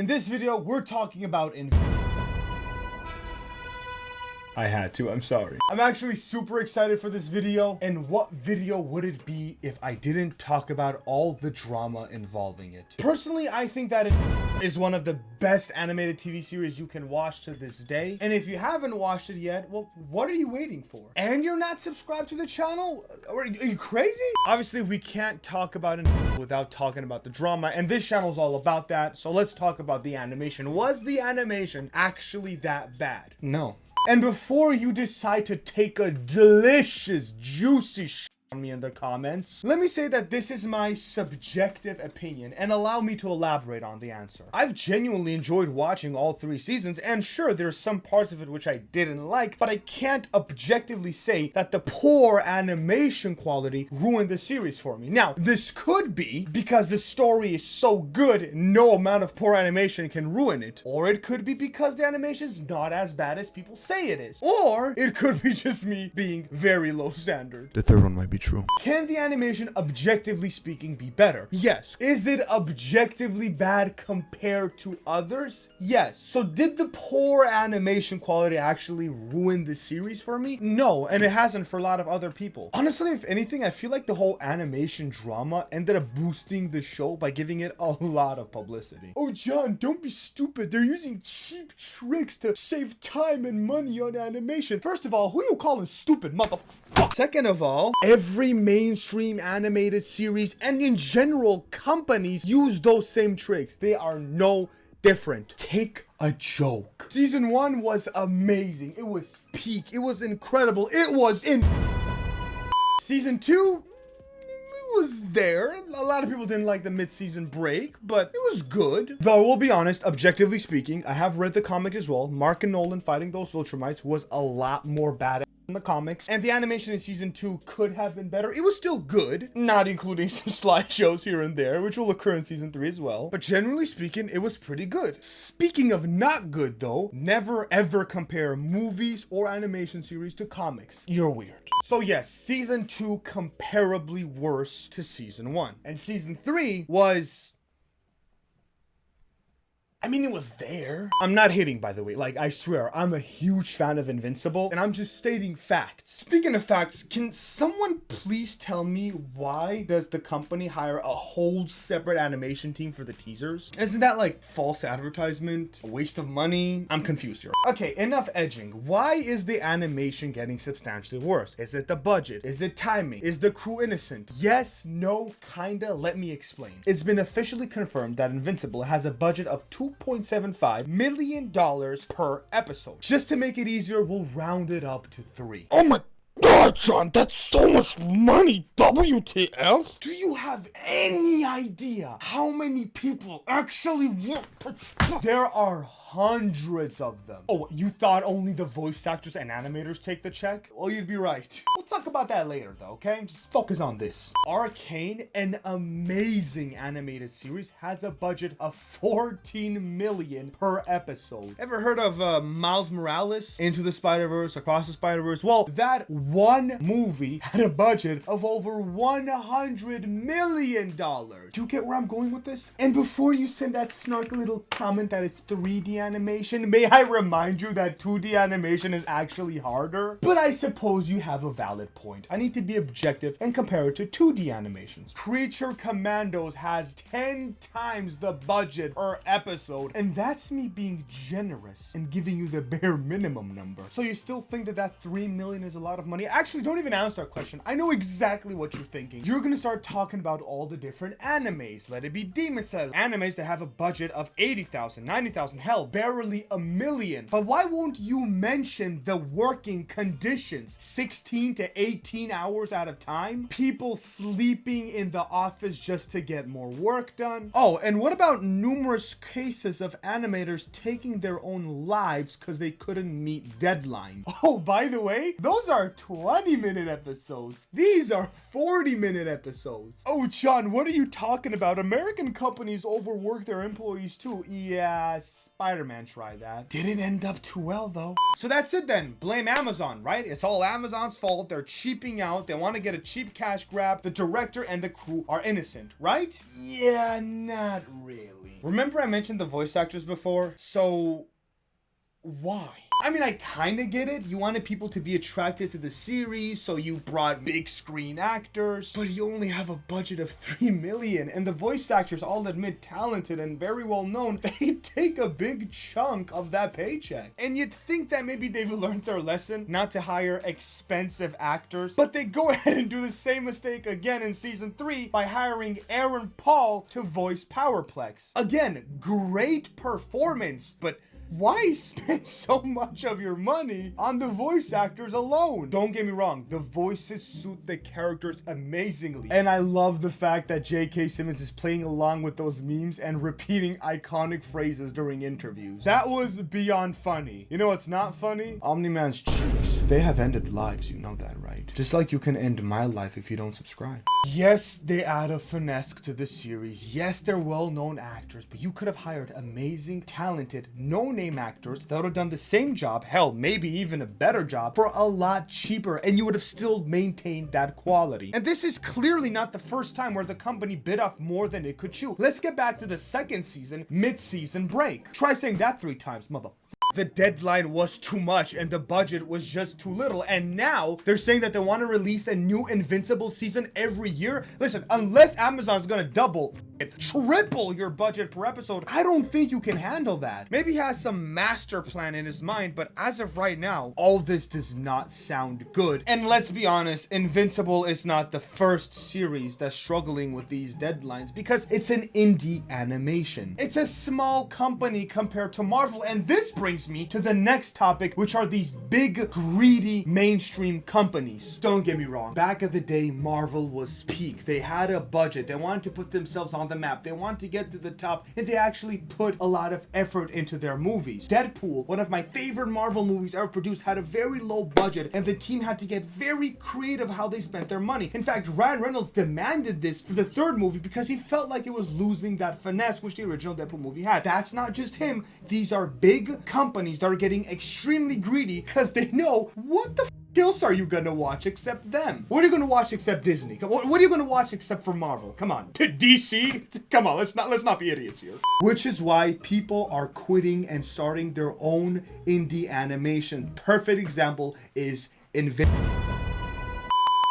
In this video, we're talking about I had to, I'm sorry. I'm actually super excited for this video. And what video would it be if I didn't talk about all the drama involving it? Personally, I think that it is one of the best animated TV series you can watch to this day. And if you haven't watched it yet, well, what are you waiting for? And you're not subscribed to the channel? Are you crazy? Obviously, we can't talk about it without talking about the drama. And this channel is all about that. So let's talk about the animation. Was the animation actually that bad? No. And before you decide to take a delicious, juicy on me in the comments, let me say that this is my subjective opinion and allow me to elaborate on the answer. I've genuinely enjoyed watching all 3 seasons, and sure, there's some parts of it which I didn't like, but I can't objectively say that the poor animation quality ruined the series for me. Now, this could be because the story is so good, no amount of poor animation can ruin it. Or it could be because the animation is not as bad as people say it is. Or it could be just me being very low standard. The third one might be true. Can the animation, objectively speaking, be better? Yes. Is it objectively bad compared to others? Yes. So did the poor animation quality actually ruin the series for me? No, and it hasn't for a lot of other people. Honestly, if anything, I feel like the whole animation drama ended up boosting the show by giving it a lot of publicity. Oh, John, don't be stupid. They're using cheap tricks to save time and money on animation. First of all, who you calling stupid, motherfucker? Second of all, every mainstream animated series and in general companies use those same tricks. They are no different. Take a joke. Season 1 was amazing. It was peak. It was incredible. It was in Season 2 was there. A lot of people didn't like the mid-season break, but it was good. Though, we'll be honest, objectively speaking, I have read the comic as well. Mark and Nolan fighting those Viltrumites was a lot more badass in the comics, and the animation in season 2 could have been better. It was still good, not including some slideshows here and there, which will occur in season 3 as well. But generally speaking, it was pretty good. Speaking of not good though, never ever compare movies or animation series to comics. You're weird. So yes, season 2 comparably worse to season 1. And season 3 was... I mean, it was there. I'm not hating, by the way. Like, I swear, I'm a huge fan of Invincible, and I'm just stating facts. Speaking of facts, can someone please tell me why does the company hire a whole separate animation team for the teasers? Isn't that like false advertisement? A waste of money? I'm confused here. Okay, enough edging. Why is the animation getting substantially worse? Is it the budget? Is it timing? Is the crew innocent? Yes, no, kinda. Let me explain. It's been officially confirmed that Invincible has a budget of $2.75 million per episode. Just to make it easier, we'll round it up to 3. Oh my God, John, that's so much money. WTF? Do you have any idea how many people actually work? There are hundreds of them. Oh, you thought only the voice actors and animators take the check? Well, you'd be right. We'll talk about that later though, okay? Just focus on this. Arcane, an amazing animated series, has a budget of $14 million per episode. Ever heard of Miles Morales? Into the Spider-Verse, Across the Spider-Verse? Well, that one movie had a budget of over $100 million. Do you get where I'm going with this? And before you send that snarky little comment that it's 3D animation, may I remind you that 2D animation is actually harder? But I suppose you have a valid point. I need to be objective and compare it to 2D animations. Creature Commandos has 10 times the budget per episode, and that's me being generous and giving you the bare minimum number. So you still think that that $3 million is a lot of money? Actually, don't even answer that question. I know exactly what you're thinking. You're gonna start talking about all the different animes. Let it be Demon Slayer. Animes that have a budget of 80,000, 90,000, hell, barely $1 million. But why won't you mention the working conditions? 16 to 18 hours at a time? People sleeping in the office just to get more work done? Oh, and what about numerous cases of animators taking their own lives because they couldn't meet deadlines? Oh, by the way, those are 20-minute episodes. These are 40-minute episodes. Oh, John, what are you talking about? American companies overwork their employees too. Yeah, Spider Spider-Man try that. Didn't end up too well though. So that's it then. Blame Amazon, right? It's all Amazon's fault. They're cheaping out. They want to get a cheap cash grab. The director and the crew are innocent, right? Yeah, not really. Remember I mentioned the voice actors before? So why? I mean, I kind of get it. You wanted people to be attracted to the series, so you brought big screen actors, but you only have a budget of $3 million, and the voice actors, all admit talented and very well known, they take a big chunk of that paycheck. And you'd think that maybe they've learned their lesson, not to hire expensive actors, but they go ahead and do the same mistake again in season 3 by hiring Aaron Paul to voice Powerplex. Again, great performance, but why spend so much of your money on the voice actors alone? Don't get me wrong, the voices suit the characters amazingly. And I love the fact that J.K. Simmons is playing along with those memes and repeating iconic phrases during interviews. That was beyond funny. You know what's not funny? Omni-Man's cheeks. They have ended lives, you know that, right? Just like you can end my life if you don't subscribe. Yes, they add a finesse to the series. Yes, they're well-known actors, but you could have hired amazing, talented, no-name actors that would have done the same job, hell, maybe even a better job, for a lot cheaper, and you would have still maintained that quality. And this is clearly not the first time where the company bit off more than it could chew. Let's get back to the second season, mid-season break. Try saying that 3 times, mother. The deadline was too much and the budget was just too little, and now they're saying that they want to release a new Invincible season every year. Listen, unless Amazon's gonna double, triple your budget per episode, I don't think you can handle that. Maybe he has some master plan in his mind, but as of right now, all this does not sound good. And let's be honest, Invincible is not the first series that's struggling with these deadlines, because it's an indie animation. It's a small company compared to Marvel, and this brings me to the next topic, which are these big, greedy, mainstream companies. Don't get me wrong, back in the day, Marvel was peak. They had a budget. They wanted to put themselves on the map. They wanted to get to the top, and they actually put a lot of effort into their movies. Deadpool, one of my favorite Marvel movies ever produced, had a very low budget, and the team had to get very creative how they spent their money. In fact, Ryan Reynolds demanded this for the 3rd movie because he felt like it was losing that finesse which the original Deadpool movie had. That's not just him. These are big companies that are getting extremely greedy because they know, what the else are you gonna watch except them? What are you gonna watch except Disney? What are you gonna watch except for Marvel? Come on. To DC? Come on, let's not be idiots here. Which is why people are quitting and starting their own indie animation. Perfect example is Invincible.